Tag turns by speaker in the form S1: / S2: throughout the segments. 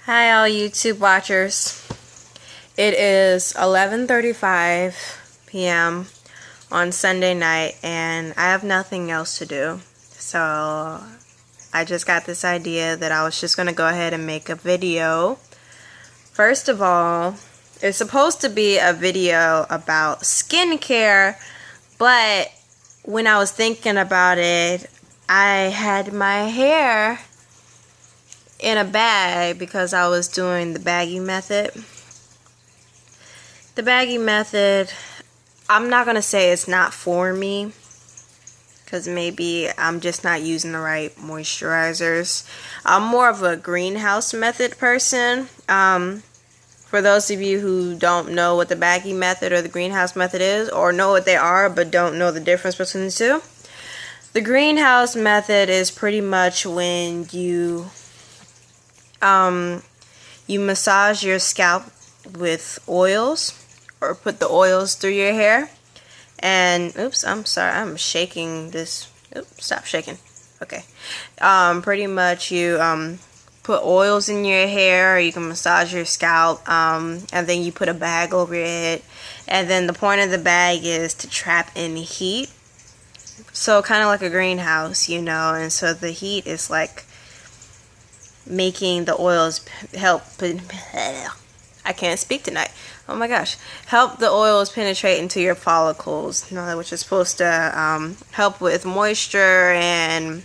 S1: Hi all YouTube watchers. It is 11:35 p.m. on Sunday night and I have nothing else to do. So I just got this idea that I was just going to go ahead and make a video. First of all, it's supposed to be a video about skincare, but when I was thinking about it, I had my hair in a bag because I was doing the Baggy Method. The Baggy Method, I'm not gonna say it's not for me because maybe I'm just not using the right moisturizers. I'm more of a greenhouse method person. For those of you who don't know what the Baggy Method or the greenhouse method is, or know what they are but don't know the difference between the two, the greenhouse method is pretty much when you massage your scalp with oils, or put the oils through your hair. And oops, I'm sorry, I'm shaking this. Oops, stop shaking. Okay. Pretty much you put oils in your hair, or you can massage your scalp, and then you put a bag over your head, and then the point of the bag is to trap in heat. So kind of like a greenhouse, you know, and so the heat is like making the oils help. I can't speak tonight. Oh my gosh. Help the oils penetrate into your follicles, which is supposed to help with moisture and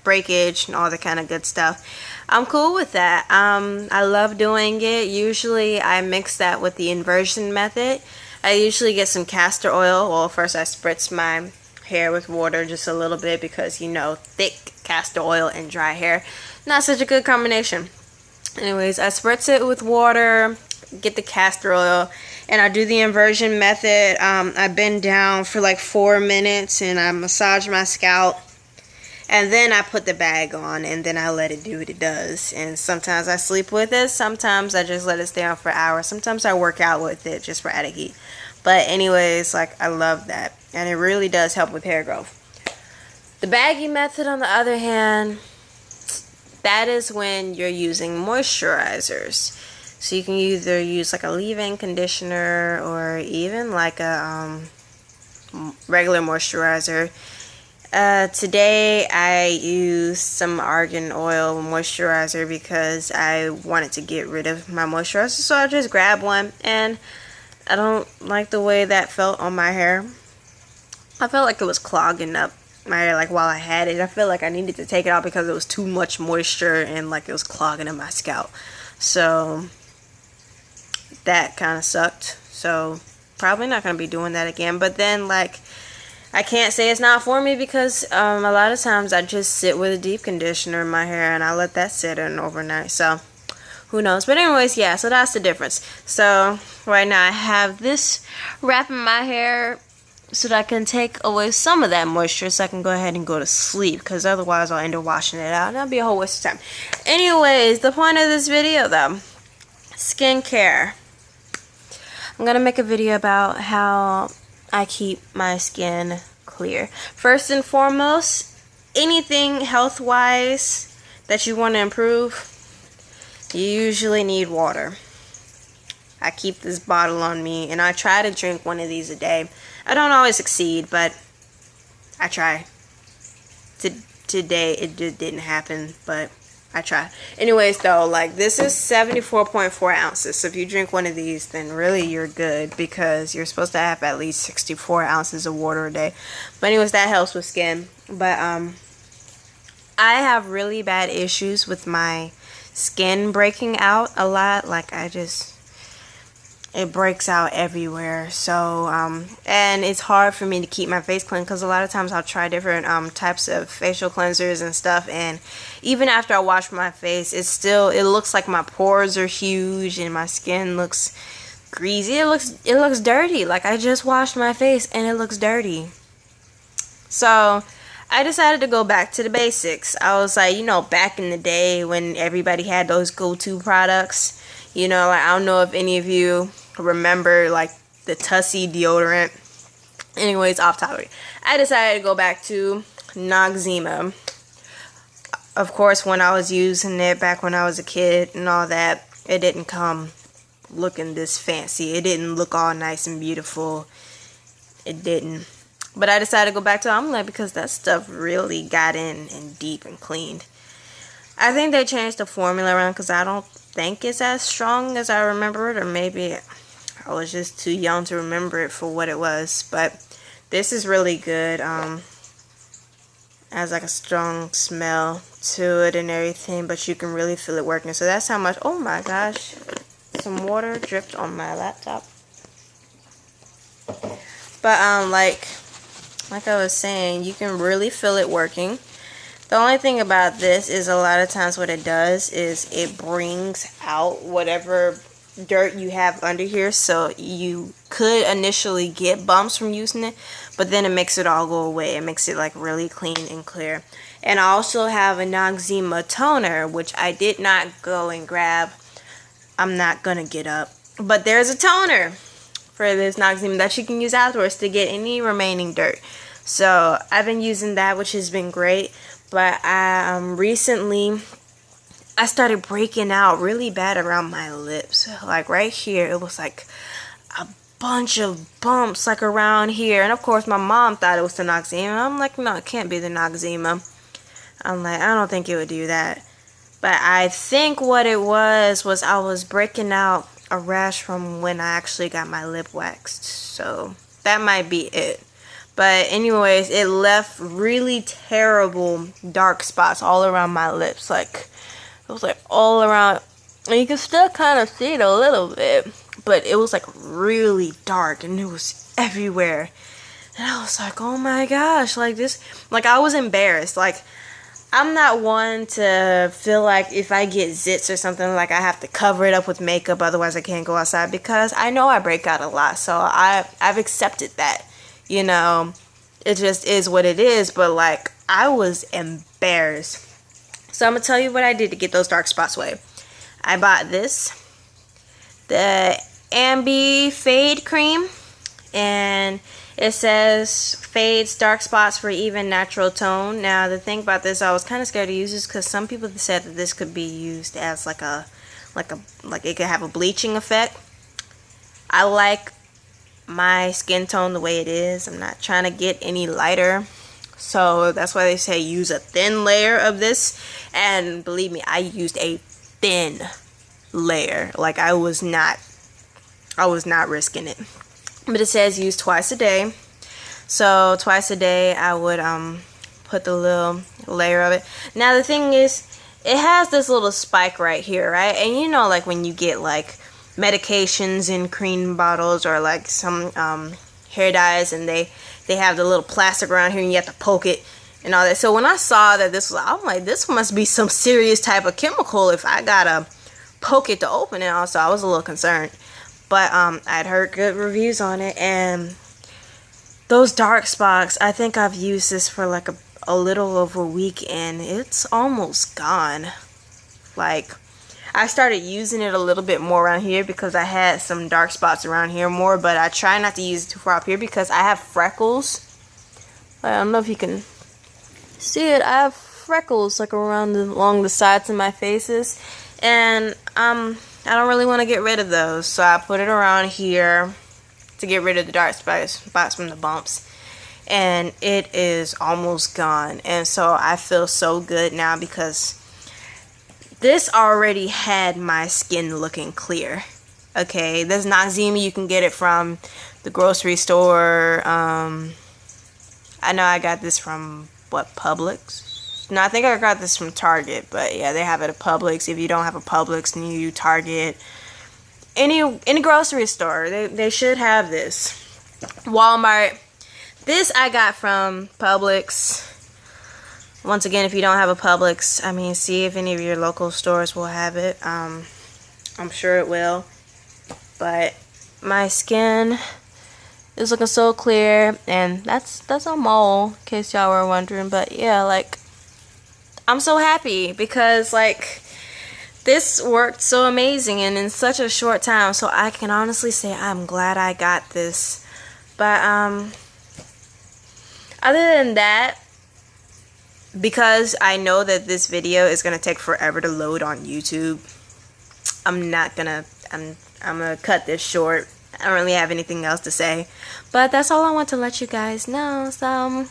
S1: breakage and all that kind of good stuff. I'm cool with that. I love doing it. Usually I mix that with the inversion method. I usually get some castor oil. Well, first I spritz my hair with water just a little bit because, you know, thick castor oil and dry hair, not such a good combination. Anyways, I spritz it with water, get the castor oil, and I do the inversion method. I bend down for like 4 minutes and I massage my scalp, and then I put the bag on and then I let it do what it does. And sometimes I sleep with it, sometimes I just let it stay on for hours, sometimes I work out with it just for added heat. But anyways, like, I love that, and it really does help with hair growth. The Baggy Method, on the other hand, that is when you're using moisturizers. So you can either use like a leave-in conditioner or even like a regular moisturizer. Today I used some argan oil moisturizer because I wanted to get rid of my moisturizer. So I just grabbed one, and I don't like the way that felt on my hair. I felt like it was clogging up my hair, like, while I had it. I feel like I needed to take it out because it was too much moisture and like it was clogging up my scalp. So that kind of sucked. So probably not going to be doing that again. But then, like, I can't say it's not for me because a lot of times I just sit with a deep conditioner in my hair and I let that sit in overnight. So who knows? But anyways, yeah, so that's the difference. So right now I have this wrapping my hair so that I can take away some of that moisture so I can go ahead and go to sleep, because otherwise I'll end up washing it out and that'll be a whole waste of time. Anyways, the point of this video though, skincare. I'm gonna make a video about how I keep my skin clear. First and foremost, anything health-wise that you want to improve, you usually need water. I keep this bottle on me and I try to drink one of these a day. I don't always succeed, but I try. Today it just didn't happen, but I try. Anyways though, like, this is 74.4 ounces. So if you drink one of these, then really you're good, because you're supposed to have at least 64 ounces of water a day. But anyways, that helps with skin. But I have really bad issues with my skin breaking out a lot. Like, it breaks out everywhere. So and it's hard for me to keep my face clean because a lot of times I'll try different types of facial cleansers and stuff, and even after I wash my face, it looks like my pores are huge and my skin looks greasy. It looks dirty. Like, I just washed my face and it looks dirty. So I decided to go back to the basics. I was like, you know, back in the day when everybody had those go-to products, you know, like, I don't know if any of you remember like the Tussie deodorant. Anyways, off topic. I decided to go back to Noxzema. Of course, when I was using it back when I was a kid and all that, it didn't come looking this fancy. It didn't look all nice and beautiful. It didn't. But I decided to go back to Ambi because that stuff really got in and deep and cleaned. I think they changed the formula around because I don't think it's as strong as I remember it, or maybe I was just too young to remember it for what it was. But this is really good. Has like a strong smell to it and everything, but you can really feel it working. So that's how much. Oh my gosh, some water dripped on my laptop. But like I was saying, you can really feel it working. The only thing about this is a lot of times what it does is it brings out whatever dirt you have under here. So you could initially get bumps from using it, but then it makes it all go away. It makes it like really clean and clear. And I also have a Noxzema toner, which I did not go and grab. I'm not gonna get up, but there's a toner for this Noxzema that you can use afterwards to get any remaining dirt. So I've been using that, which has been great. But recently I started breaking out really bad around my lips. Like right here, it was like a bunch of bumps like around here. And of course my mom thought it was the Noxzema. I'm like, no, it can't be the Noxzema. I'm like, I don't think it would do that. But I think what it was I was breaking out a rash from when I actually got my lip waxed. So that might be it. But anyways, it left really terrible dark spots all around my lips. Like, it was like all around. And you can still kind of see it a little bit. But it was like really dark and it was everywhere. And I was like, oh my gosh, like this. Like, I was embarrassed. Like, I'm not one to feel like if I get zits or something, like I have to cover it up with makeup. Otherwise, I can't go outside. Because I know I break out a lot. So I've accepted that. You know, it just is what it is. But like, I was embarrassed. So I'm going to tell you what I did to get those dark spots away. I bought this. The Ambi Fade Cream. And it says fades dark spots for even natural tone. Now, the thing about this, I was kind of scared to use this because some people said that this could be used as like it could have a bleaching effect. I like my skin tone the way it is. I'm not trying to get any lighter, so that's why they say use a thin layer of this. And believe me, I used a thin layer. Like, I was not risking it. But it says use twice a day, so twice a day I would put the little layer of it. Now the thing is, it has this little spike right here, right? And you know, like when you get like medications in cream bottles or like some hair dyes, and they have the little plastic around here and you have to poke it and all that. So when I saw that this was, I'm like, this must be some serious type of chemical if I gotta poke it to open it. Also, I was a little concerned, but I'd heard good reviews on it. And those dark spots, I think I've used this for like a little over a week and it's almost gone. Like, I started using it a little bit more around here because I had some dark spots around here more, but I try not to use it too far up here because I have freckles. I don't know if you can see it. I have freckles like along the sides of my faces, and I don't really want to get rid of those, so I put it around here to get rid of the dark spots from the bumps, and it is almost gone. And so I feel so good now because this already had my skin looking clear. Okay, this Noxzema, you can get it from the grocery store. I know I got this from, what, Publix? No, I think I got this from Target, but yeah, they have it at Publix. If you don't have a Publix, then you Target. Any grocery store, they should have this. Walmart. This I got from Publix. Once again, if you don't have a Publix, I mean, see if any of your local stores will have it. I'm sure it will. But my skin is looking so clear, and that's a mole, in case y'all were wondering. But yeah, like, I'm so happy because like this worked so amazing and in such a short time. So I can honestly say I'm glad I got this. But other than that, because I know that this video is gonna take forever to load on YouTube, I'm gonna cut this short. I don't really have anything else to say, but that's all I want to let you guys know. So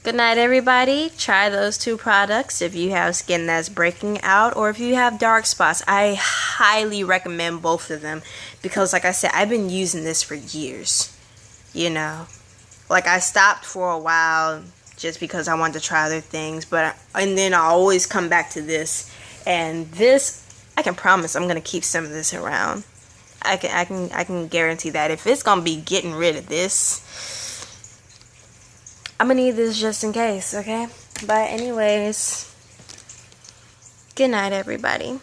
S1: good night, everybody. Try those 2 products if you have skin that's breaking out or if you have dark spots. I highly recommend both of them because, like I said, I've been using this for years. You know, like I stopped for a while just because I wanted to try other things, and then I always come back to this. And this, I can promise I'm gonna keep some of this around. I can guarantee that if it's gonna be getting rid of this, I'm gonna need this just in case, okay? But anyways, good night, everybody.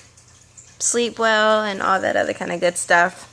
S1: Sleep well and all that other kind of good stuff.